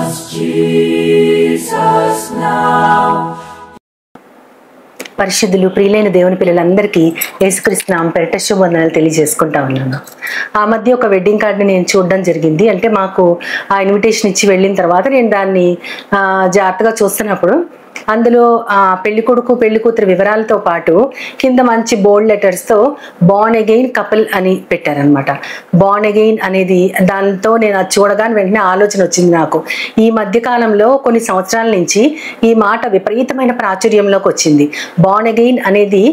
Jesus now. పరిశుద్ధులు ప్రియులైన దేవుని పిల్లలందరికీ యేసుక్రీస్తు నామమున పేరిట శుభవందనాలు తెలియజేసుకుంటా ఉన్నాను. ఆ మధ్య ఒక వెడ్డింగ్ కార్డ్ని నేను చూడడం జరిగింది. అంటే మాకు ఆ ఇన్విటేషన్ ఇచ్చి వెళ్ళిన తర్వాత నేను దాన్ని జాగ్రత్తగా చూస్తున్నప్పుడు అందులో పెళ్లి కొడుకు పెళ్లి కూతురు వివరాలతో పాటు కింద మంచి బోల్డ్ లెటర్స్తో బార్న్ అగైన్ కపుల్ అని పెట్టారనమాట. బార్న్ అగైన్ అనేది దాంతో నేను అది చూడగానే వెంటనే ఆలోచన వచ్చింది నాకు. ఈ మధ్య కాలంలో కొన్ని సంవత్సరాల నుంచి ఈ మాట విపరీతమైన ప్రాచుర్యంలోకి వచ్చింది. బార్న్ అగైన్ అనేది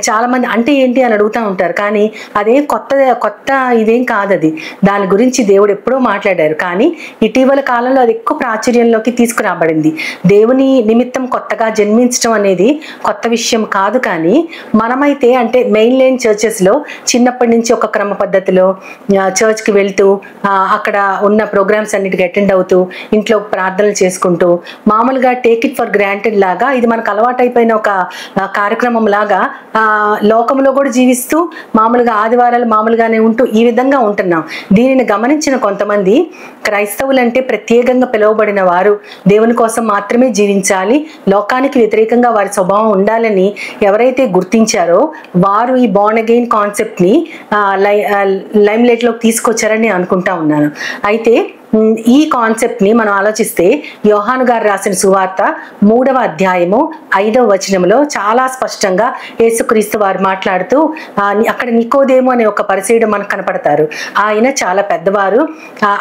చాలా మంది అంటే ఏంటి అని అడుగుతూ ఉంటారు, కానీ అదే కొత్త ఇదేం కాదు. అది దాని గురించి దేవుడు ఎప్పుడో మాట్లాడారు, కానీ ఇటీవల కాలంలో అది ఎక్కువ ప్రాచుర్యంలోకి తీసుకురాబడింది. దేవుని నిమిత్తం కొత్తగా జన్మించడం అనేది కొత్త విషయం కాదు, కానీ మనమైతే అంటే మెయిన్ లైన్ చర్చెస్లో చిన్నప్పటి నుంచి ఒక క్రమ పద్ధతిలో చర్చ్కి వెళ్తూ అక్కడ ఉన్న ప్రోగ్రామ్స్ అన్నిటికీ అటెండ్ అవుతూ ఇంట్లో ప్రార్థనలు చేసుకుంటూ మామూలుగా టేక్ ఇట్ ఫర్ గ్రాంటెడ్ లాగా ఇది మనకు అలవాటైపోయిన ఒక కార్యక్రమం లాగా లోకంలో కూడా జీవిస్తూ మామూలుగా ఆదివారాలు మామూలుగానే ఉంటూ ఈ విధంగా ఉంటున్నాం. దీనిని గమనించిన కొంతమంది క్రైస్తవులంటే ప్రత్యేకంగా పిలువబడిన వారు దేవుని కోసం మాత్రమే జీవించాలి, లోకానికి వ్యతిరేకంగా వారి స్వభావం ఉండాలని ఎవరైతే గుర్తించారో వారు ఈ బార్న్ అగైన్ కాన్సెప్ట్ని లైమ్ లైట్లోకి తీసుకొచ్చారని అనుకుంటా ఉన్నాను. అయితే ఈ కాన్సెప్ట్ని మనం ఆలోచిస్తే యోహాను గారు రాసిన సువార్త 3వ అధ్యాయము 5వ వచనంలో చాలా స్పష్టంగా యేసుక్రీస్తు వారు మాట్లాడుతూ అక్కడ నికోదేము అనే ఒక పరిసయుడు మనకు కనపడతారు. ఆయన చాలా పెద్దవారు,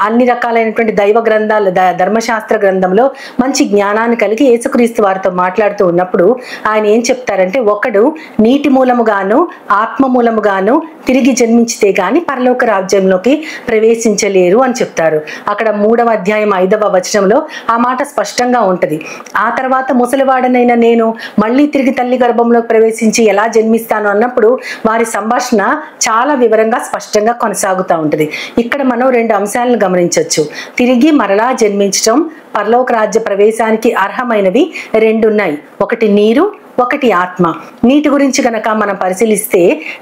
అన్ని రకాలైనటువంటి దైవ గ్రంథాలు ధర్మశాస్త్ర గ్రంథంలో మంచి జ్ఞానాన్ని కలిగి యేసుక్రీస్తు వారితో మాట్లాడుతూ ఉన్నప్పుడు ఆయన ఏం చెప్తారంటే, ఒకడు నీటి మూలముగాను ఆత్మ మూలముగాను తిరిగి జన్మించితే గాని పరలోక రాజ్యంలోకి ప్రవేశించలేరు అని చెప్తారు. అక్కడ 3వ అధ్యాయం 5వ వచనంలో ఆ మాట స్పష్టంగా ఉంటది. ఆ తర్వాత ముసలివాడనైనా నేను మళ్ళీ తిరిగి తల్లి గర్భంలోకి ప్రవేశించి ఎలా జన్మిస్తాను అన్నప్పుడు వారి సంభాషణ చాలా వివరంగా స్పష్టంగా కొనసాగుతూ ఉంటది. ఇక్కడ మనం 2 అంశాలను గమనించవచ్చు. తిరిగి మరలా జన్మించడం, పరలోక రాజ్య ప్రవేశానికి అర్హమైనవి 2 ఉన్నాయి. ఒకటి నీరు, ఒకటి ఆత్మ. నీటి గురించి గనక మనం పరిశీలిస్తే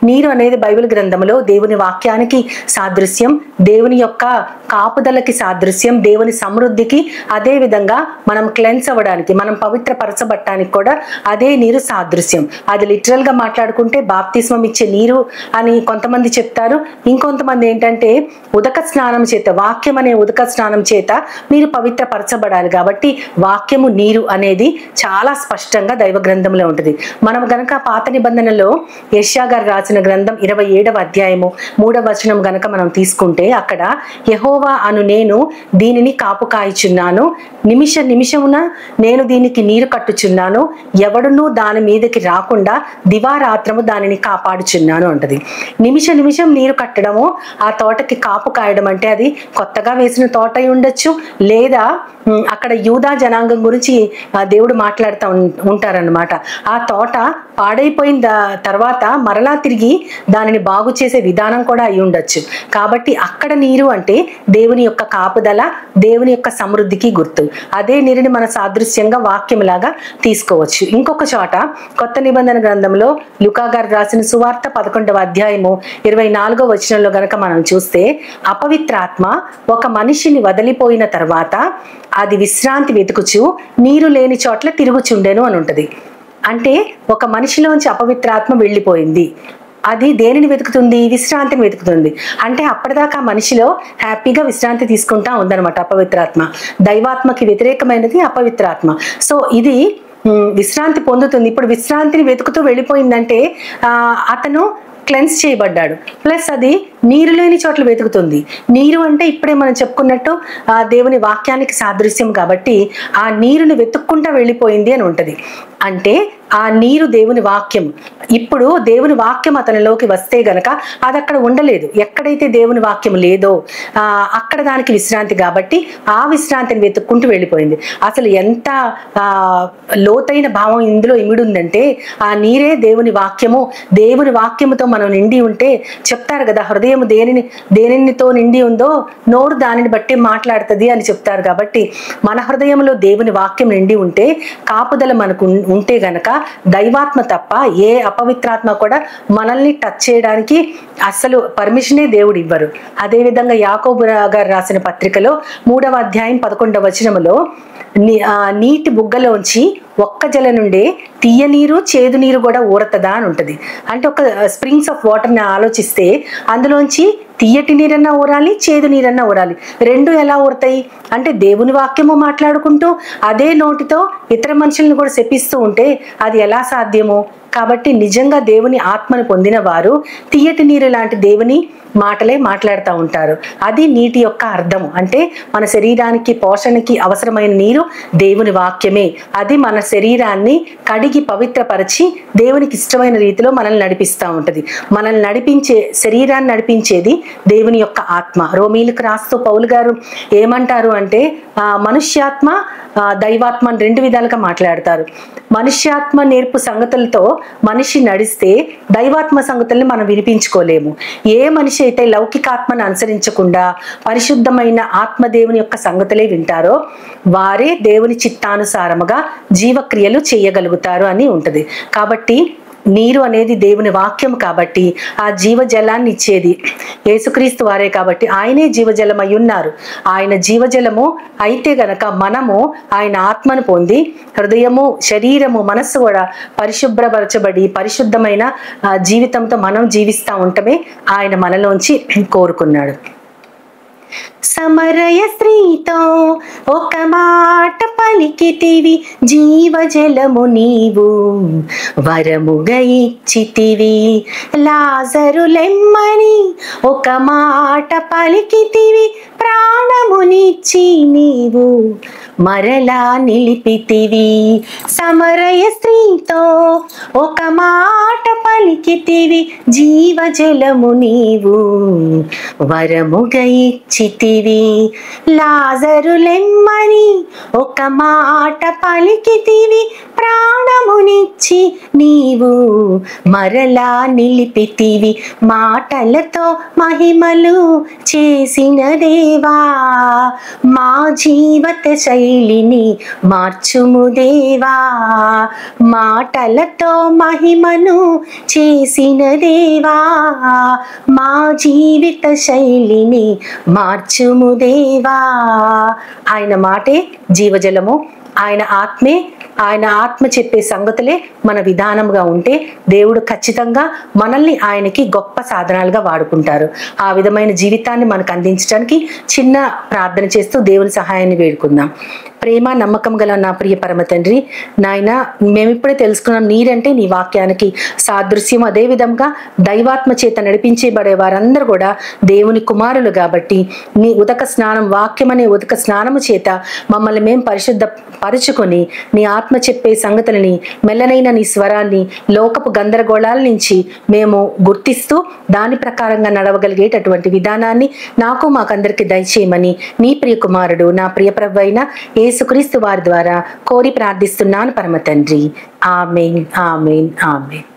నీరు అనేది బైబిల్ గ్రంథంలో దేవుని వాక్యానికి సాదృశ్యం, దేవుని యొక్క కాపుదలకి సాదృశ్యం, దేవుని సమృద్ధికి, అదే విధంగా మనం క్లెన్స్ అవ్వడానికి మనం పవిత్రపరచబట్టడానికి కూడా అదే నీరు సాదృశ్యం. అది లిటరల్ గా మాట్లాడుకుంటే బాప్తిస్మం ఇచ్చే నీరు అని కొంతమంది చెప్తారు. ఇంకొంతమంది ఏంటంటే ఉదక స్నానం చేత, వాక్యం అనే ఉదక స్నానం చేత మీరు పవిత్రపరచబడాలి. కాబట్టి వాక్యము నీరు అనేది చాలా స్పష్టంగా దైవ గ్రంథంలో ఉంటుంది. మనం గనక పాత నిబంధనలో యెషయా గారు రాసిన గ్రంథం 27వ అధ్యాయము 3వ వచనం గనక మనం తీసుకుంటే అక్కడ యెహోవా అను నేను దీనిని కాపు కాయిచున్నాను, నిమిషమున నేను దీనికి నీరు కట్టుచున్నాను, ఎవడునూ దాని మీదకి రాకుండా దివారాత్రము దానిని కాపాడుచున్నాను అంటది. నిమిషం నీరు కట్టడము, ఆ తోటకి కాపు కాయడం అంటే అది కొత్తగా వేసిన తోట అయి ఉండొచ్చు, లేదా అక్కడ యూదా జనాంగం గురించి దేవుడు మాట్లాడుతూ ఉంటారన్నమాట. ఆ తోట పాడైపోయిన తర్వాత మరలా తిరిగి దానిని బాగు చేసే విధానం కూడా అయి ఉండొచ్చు. కాబట్టి అక్కడ నీరు అంటే దేవుని యొక్క కాపుదల, దేవుని యొక్క సమృద్ధికి గుర్తు. అదే నీరుని మన సాదృశ్యంగా వాక్యంలాగా తీసుకోవచ్చు. ఇంకొక చోట కొత్త నిబంధన గ్రంథంలో లూకా గారు రాసిన సువార్త 11వ అధ్యాయము 24వ వచనంలో గనక మనం చూస్తే, అపవిత్రాత్మ ఒక మనిషిని వదిలిపోయిన తర్వాత అది విశ్రాంతి వెతుకుచు నీరు లేని చోట్ల తిరుగుచుండెను అని ఉంటది. అంటే ఒక మనిషిలోంచి అపవిత్రాత్మ వెళ్ళిపోయింది, అది దేనిని వెతుకుతుంది? విశ్రాంతిని వెతుకుతుంది. అంటే అప్పటిదాకా మనిషిలో హ్యాపీగా విశ్రాంతి తీసుకుంటా ఉందన్నమాట అపవిత్రాత్మ. దైవాత్మకి వ్యతిరేకమైనది అపవిత్రాత్మ. సో ఇది విశ్రాంతి పొందుతుంది. ఇప్పుడు విశ్రాంతిని వెతుకుతూ వెళ్ళిపోయిందంటే అతను క్లెన్స్ చేయబడ్డాడు. ప్లస్ అది నీరు లేని చోట్ల వెతుకుతుంది. నీరు అంటే ఇప్పుడే మనం చెప్పుకున్నట్టు దేవుని వాక్యానికి సాదృశ్యం కాబట్టి ఆ నీరుని వెతుక్కుంటా వెళ్ళిపోయింది అని ఉంటది. అంటే ఆ నీరు దేవుని వాక్యం. ఇప్పుడు దేవుని వాక్యం అతనిలోకి వస్తే గనక అది అక్కడ ఉండలేదు. ఎక్కడైతే దేవుని వాక్యం లేదో అక్కడ దానికి విశ్రాంతి, కాబట్టి ఆ విశ్రాంతిని వెతుక్కుంటూ వెళ్ళిపోయింది. అసలు ఎంత లోతైన భావం ఇందులో ఇమిడి ఉందంటే ఆ నీరే దేవుని వాక్యము. దేవుని వాక్యముతో మనం నిండి ఉంటే చెప్తారు కదా, హృదయ హృదయం దేనితో నిండి ఉందో నోరు దానిని బట్టి మాట్లాడుతుంది అని చెప్తారు. కాబట్టి మన హృదయంలో దేవుని వాక్యం నిండి ఉంటే, కాపుదల మనకు ఉంటే గనక దైవాత్మ తప్ప ఏ అపవిత్రాత్మ కూడా మనల్ని టచ్ చేయడానికి అస్సలు పర్మిషనే దేవుడు ఇవ్వరు. అదేవిధంగా యాకోబు గారు రాసిన పత్రికలో 3వ అధ్యాయం 11వ వచనములో నీటి బుగ్గలోంచి ఒక్క జల నుండే తీయ నీరు చేదు నీరు కూడా ఊరతదా అని ఉంటుంది. అంటే ఒక స్ప్రింగ్స్ ఆఫ్ వాటర్ని ఆలోచిస్తే అందులోంచి తీయటి నీరన్నా ఊరాలి, చేదు నీరన్నా ఊరాలి. రెండు ఎలా ఊరతాయి అంటే దేవుని వాక్యము మాట్లాడుకుంటూ అదే నోటితో ఇతర మనుషులను కూడా శపిస్తూ ఉంటే అది ఎలా సాధ్యమో. కాబట్టి నిజంగా దేవుని ఆత్మను పొందిన వారు తీయటి నీరు లాంటి దేవుని మాటలే మాట్లాడుతూ ఉంటారు. అది నీటి యొక్క అర్థము. అంటే మన శరీరానికి పోషణకి అవసరమైన నీరు దేవుని వాక్యమే. అది మన శరీరాన్ని కడిగి పవిత్రపరిచి దేవునికి ఇష్టమైన రీతిలో మనల్ని నడిపిస్తూ ఉంటుంది. మనల్ని శరీరాన్ని నడిపించేది దేవుని యొక్క ఆత్మ. రోమీలకు రాస్తూ పౌలు గారు ఏమంటారు అంటే మనుష్యాత్మ దైవాత్మ అని 2 విధాలుగా మాట్లాడతారు. మనుష్యాత్మ నేర్పు సంగతులతో మనిషి నడిస్తే దైవాత్మ సంగతుల్ని మనం వినిపించుకోలేము. ఏ మనిషి అయితే లౌకికాత్మను అనుసరించకుండా పరిశుద్ధమైన ఆత్మదేవుని యొక్క సంగతులే వింటారో వారే దేవుని చిత్తానుసారముగా జీవక్రియలు చేయగలుగుతారు అని ఉంటుంది. కాబట్టి నీరు అనేది దేవుని వాక్యం కాబట్టి ఆ జీవజలాన్ని ఇచ్చేది యేసుక్రీస్తు వారే కాబట్టి ఆయనే జీవజలం అయి ఉన్నారు. ఆయన జీవజలము అయితే గనక మనము ఆయన ఆత్మను పొంది హృదయము, శరీరము, మనస్సు కూడా పరిశుభ్రపరచబడి పరిశుద్ధమైన జీవితంతో మనం జీవిస్తూ ఉండటమే ఆయన మనలోంచి కోరుకున్నాడు. సమరయ స్త్రీతో ఒక మాట పలికితివి, జీవజలము నీవు వరముగా ఇచ్చితివి. లాజరు లెమ్మని ఒక మాట పలికితివి, ప్రాణమునిచ్చి నీవు మరలా నిలిపితివి. సమరయ స్త్రీతో ఒక మాట పలికితివి, జీవజలము నీవు వరముగా ఇచ్చితివి. లాజరు లెమ్మని ఒక మాట పలికితివి, ప్రాణమునిచ్చి నీవు మరలా నిలిపితివి. మాటలతో మహిమలు చేసిన దేవా, మా జీవిత శైలిని మార్చుము దేవా. మాటలతో మహిమను చేసిన దేవా, మా జీవిత శైలిని మార్చుము దేవా. ఆయన మాటే జీవజలము, ఆయన ఆత్మే, ఆయన ఆత్మ చెప్పే సంగతులే మన విధానంగా ఉంటే దేవుడు ఖచ్చితంగా మనల్ని ఆయనకి గొప్ప సాధనాలుగా వాడుకుంటారు. ఆ విధమైన జీవితాన్ని మనకు అందించడానికి చిన్న ప్రార్థన చేస్తూ దేవుని సహాయాన్ని వేడుకుందాం. ప్రేమ నమ్మకం గల నా ప్రియ పరమ తండ్రి, నాయన మేమిప్పుడే తెలుసుకున్నాం నీరంటే నీ వాక్యానికి సాదృశ్యం. అదేవిధంగా దైవాత్మ చేత నడిపించబడే వారందరూ కూడా దేవుని కుమారులు కాబట్టి నీ ఉదక స్నానం, వాక్యం అనే ఉదక స్నానము చేత మమ్మల్ని మేము పరిశుద్ధ పరుచుకొని నీ ఆత్మ చెప్పే సంగతులని, మెల్లనైన నీ స్వరాన్ని లోకపు గందరగోళాల నుంచి మేము గుర్తిస్తూ దాని ప్రకారంగా నడవగలిగేటటువంటి విధానాన్ని నాకు మాకందరికి దయచేయమని నీ ప్రియ కుమారుడు నా ప్రియ ప్రభువైన యేసుక్రీస్తు వారి ద్వారా కోరి ప్రార్థిస్తున్నాను పరమ తండ్రి. ఆమేన్, ఆమేన్, ఆమేన్.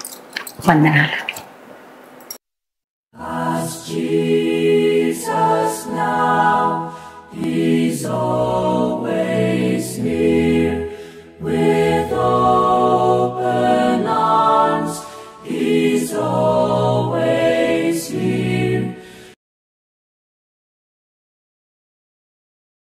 వందనాలు. As Jesus now, He's always near.